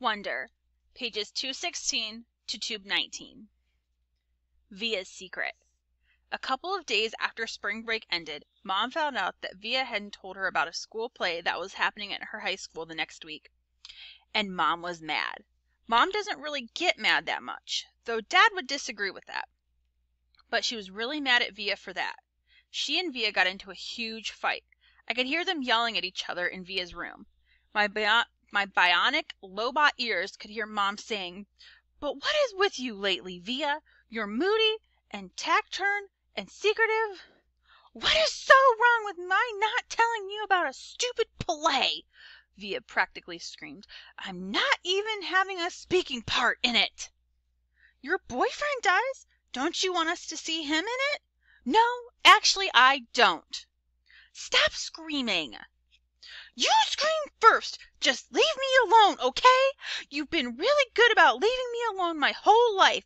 Wonder, pages 216 to 219. Via's secret. A couple of days after spring break ended, Mom found out that Via hadn't told her about a school play that was happening at her high school the next week. And Mom was mad. Mom doesn't really get mad that much, though Dad would disagree with that. But she was really mad at Via for that. She and Via got into a huge fight. I could hear them yelling at each other in Via's room. My bionic lobot ears could hear Mom saying, "But what is with you lately, Via? You're moody and taciturn and secretive. What is so wrong with my not telling you about a stupid play?" Via practically screamed. "I'm not even having a speaking part in it." "Your boyfriend does. Don't you want us to see him in it?" "No, actually I don't." "Stop screaming." "You screamed first. Just leave me alone, okay? You've been really good about leaving me alone my whole life.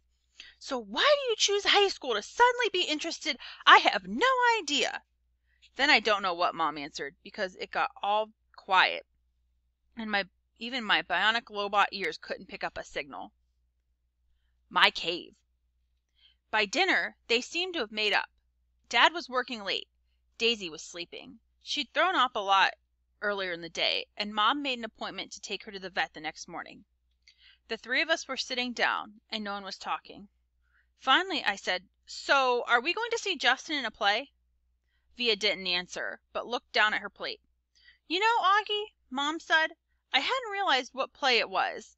So why do you choose high school to suddenly be interested? I have no idea." Then I don't know what Mom answered, because it got all quiet, and even my bionic lobot ears couldn't pick up a signal. My cave. By dinner, they seemed to have made up. Dad was working late. Daisy was sleeping. She'd thrown up a lot earlier in the day, and Mom made an appointment to take her to the vet the next morning. The three of us were sitting down, and no one was talking. Finally, I said, "So, are we going to see Justin in a play?" Via didn't answer, but looked down at her plate. "You know, Augie," Mom said, "I hadn't realized what play it was,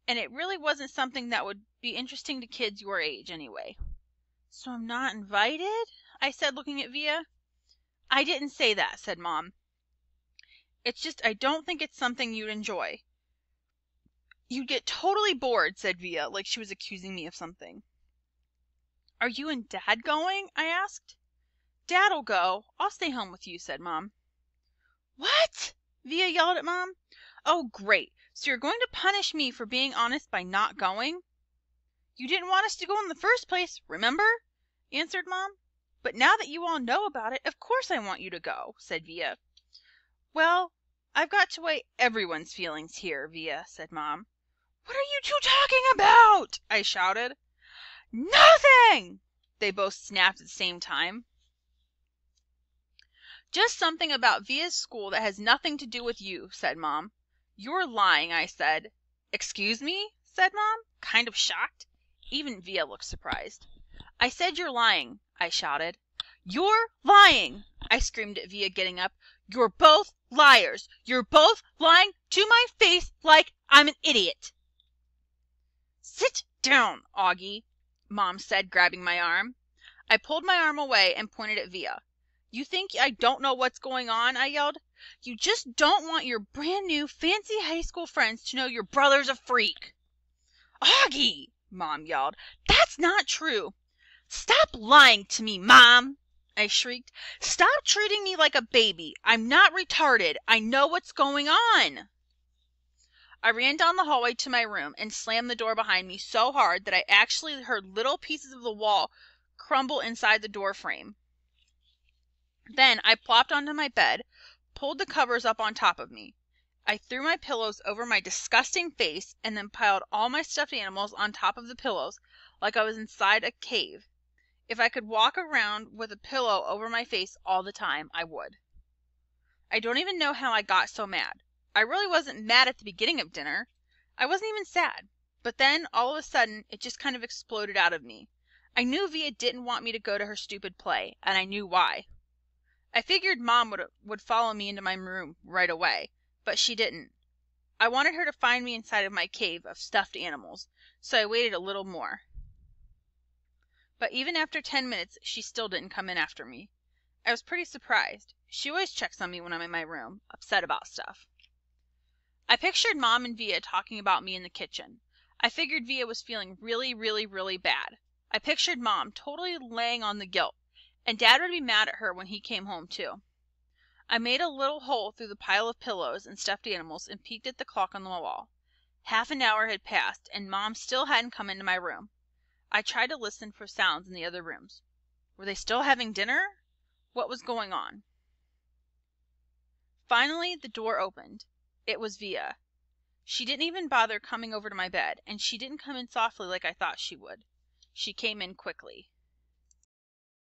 and it really wasn't something that would be interesting to kids your age, anyway." "So I'm not invited?" I said, looking at Via. "I didn't say that," said Mom. "It's just I don't think it's something you'd enjoy." "You'd get totally bored," said Via, like she was accusing me of something. "Are you and Dad going?" I asked. "Dad'll go. I'll stay home with you," said Mom. "What?" Via yelled at Mom. "Oh, great. So you're going to punish me for being honest by not going?" "You didn't want us to go in the first place, remember?" answered Mom. "But now that you all know about it, of course I want you to go," said Via. "Well, I've got to weigh everyone's feelings here, Via," said Mom. "What are you two talking about?" I shouted. "Nothing!" they both snapped at the same time. "Just something about Via's school that has nothing to do with you," said Mom. "You're lying," I said. "Excuse me?" said Mom, kind of shocked. Even Via looked surprised. "I said you're lying," I shouted. "You're lying!" I screamed at Via, getting up. "You're both liars! You're both lying to my face like I'm an idiot!" "Sit down, Augie," Mom said, grabbing my arm. I pulled my arm away and pointed at Via. "You think I don't know what's going on?" I yelled. "You just don't want your brand new fancy high school friends to know your brother's a freak." "Augie!" Mom yelled. "That's not true." "Stop lying to me, Mom!" I shrieked. "Stop treating me like a baby. I'm not retarded. I know what's going on." I ran down the hallway to my room and slammed the door behind me so hard that I actually heard little pieces of the wall crumble inside the door frame. Then I plopped onto my bed, pulled the covers up on top of me. I threw my pillows over my disgusting face and then piled all my stuffed animals on top of the pillows like I was inside a cave. If I could walk around with a pillow over my face all the time, I would. I don't even know how I got so mad. I really wasn't mad at the beginning of dinner. I wasn't even sad. But then, all of a sudden, it just kind of exploded out of me. I knew Via didn't want me to go to her stupid play, and I knew why. I figured Mom would follow me into my room right away, but she didn't. I wanted her to find me inside of my cave of stuffed animals, so I waited a little more. But even after 10 minutes, she still didn't come in after me. I was pretty surprised. She always checks on me when I'm in my room, upset about stuff. I pictured Mom and Via talking about me in the kitchen. I figured Via was feeling really, really, really bad. I pictured Mom totally laying on the guilt, and Dad would be mad at her when he came home too. I made a little hole through the pile of pillows and stuffed animals and peeked at the clock on the wall. Half an hour had passed, and Mom still hadn't come into my room. I tried to listen for sounds in the other rooms. Were they still having dinner? What was going on? Finally, the door opened. It was Via. She didn't even bother coming over to my bed, and she didn't come in softly like I thought she would. She came in quickly.